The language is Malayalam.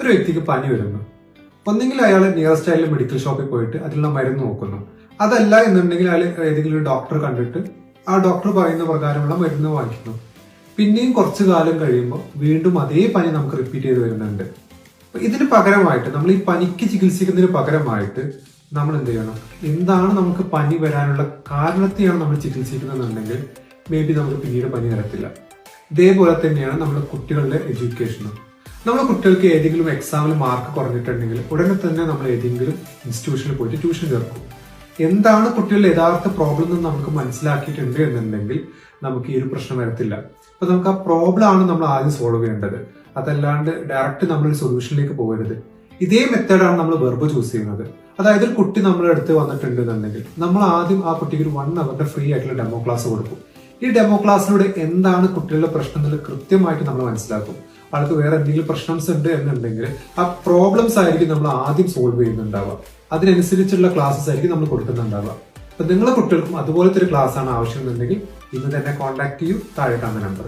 ഒരു വ്യക്തിക്ക് പനി വരുന്നു. ഒന്നെങ്കിൽ അയാൾ നിയറസ്റ്റ് ആയിട്ടുള്ള മെഡിക്കൽ ഷോപ്പിൽ പോയിട്ട് അതിനുള്ള മരുന്ന് നോക്കുന്നു. അതല്ല എന്നുണ്ടെങ്കിൽ അയാൾ ഏതെങ്കിലും ഒരു ഡോക്ടറെ കണ്ടിട്ട് ആ ഡോക്ടർ പറയുന്ന പ്രകാരമുള്ള മരുന്ന് വാങ്ങിക്കുന്നു. പിന്നെയും കുറച്ചു കാലം കഴിയുമ്പോൾ വീണ്ടും അതേ പനി നമുക്ക് റിപ്പീറ്റ് ചെയ്ത് വരുന്നുണ്ട്. ഇതിന് പകരമായിട്ട് നമ്മൾ ഈ പനിക്ക് ചികിത്സിക്കുന്നതിന് പകരമായിട്ട് നമ്മൾ എന്ത് ചെയ്യണം? എന്താണ് നമുക്ക് പനി വരാനുള്ള കാരണത്തെയാണ് നമ്മൾ ചികിത്സിക്കുന്നതെന്നുണ്ടെങ്കിൽ മേ ബി നമുക്ക് പിന്നീട് പനി വരത്തില്ല. ഇതേപോലെ തന്നെയാണ് നമ്മുടെ കുട്ടികളുടെ എഡ്യൂക്കേഷനും. നമ്മുടെ കുട്ടികൾക്ക് ഏതെങ്കിലും എക്സാമിൽ മാർക്ക് കുറഞ്ഞിട്ടുണ്ടെങ്കിൽ ഉടനെ തന്നെ നമ്മൾ ഏതെങ്കിലും ഇൻസ്റ്റിറ്റ്യൂഷനിൽ പോയിട്ട് ട്യൂഷൻ ചേർക്കും. എന്താണ് കുട്ടികളുടെ യഥാർത്ഥ പ്രോബ്ലം എന്ന് നമുക്ക് മനസ്സിലാക്കിയിട്ടുണ്ട് എന്നുണ്ടെങ്കിൽ നമുക്ക് ഈ ഒരു പ്രശ്നം വരത്തില്ല. അപ്പൊ നമുക്ക് ആ പ്രോബ്ലം ആണ് നമ്മൾ ആദ്യം സോൾവ് ചെയ്യേണ്ടത്, അതല്ലാണ്ട് ഡയറക്റ്റ് നമ്മൾ സൊല്യൂഷനിലേക്ക് പോകരുത്. ഇതേ മെത്തേഡാണ് നമ്മൾ വെർബ് ചൂസ് ചെയ്യുന്നത്. അതായത് ഒരു കുട്ടി നമ്മുടെ അടുത്ത് വന്നിട്ടുണ്ടെന്നുണ്ടെങ്കിൽ നമ്മൾ ആദ്യം ആ കുട്ടിക്ക് ഒരു 1 അവറിന്റെ ഫ്രീ ആയിട്ടുള്ള ഡെമോ ക്ലാസ് കൊടുക്കും. ഈ ഡെമോ ക്ലാസ്സിലൂടെ എന്താണ് കുട്ടികളുടെ പ്രശ്നം എന്നുള്ളത് കൃത്യമായിട്ട് നമ്മൾ മനസ്സിലാക്കും. ആൾക്ക് വേറെ എന്തെങ്കിലും പ്രശ്നംസ് ഉണ്ട് എന്നുണ്ടെങ്കിൽ ആ പ്രോബ്ലംസ് ആയിരിക്കും നമ്മൾ ആദ്യം സോൾവ് ചെയ്യുന്നുണ്ടാവുക. അതിനനുസരിച്ചുള്ള ക്ലാസ്സസ് ആയിരിക്കും നമ്മൾ കൊടുക്കുന്നുണ്ടാവുക. അപ്പൊ നിങ്ങളുടെ കുട്ടികൾക്കും അതുപോലത്തെ ഒരു ക്ലാസ് ആണ് ആവശ്യമെന്നുണ്ടെങ്കിൽ ഇന്ന് തന്നെ കോൺടാക്ട് ചെയ്യൂ. താഴെ കാണുന്ന നമ്പർ.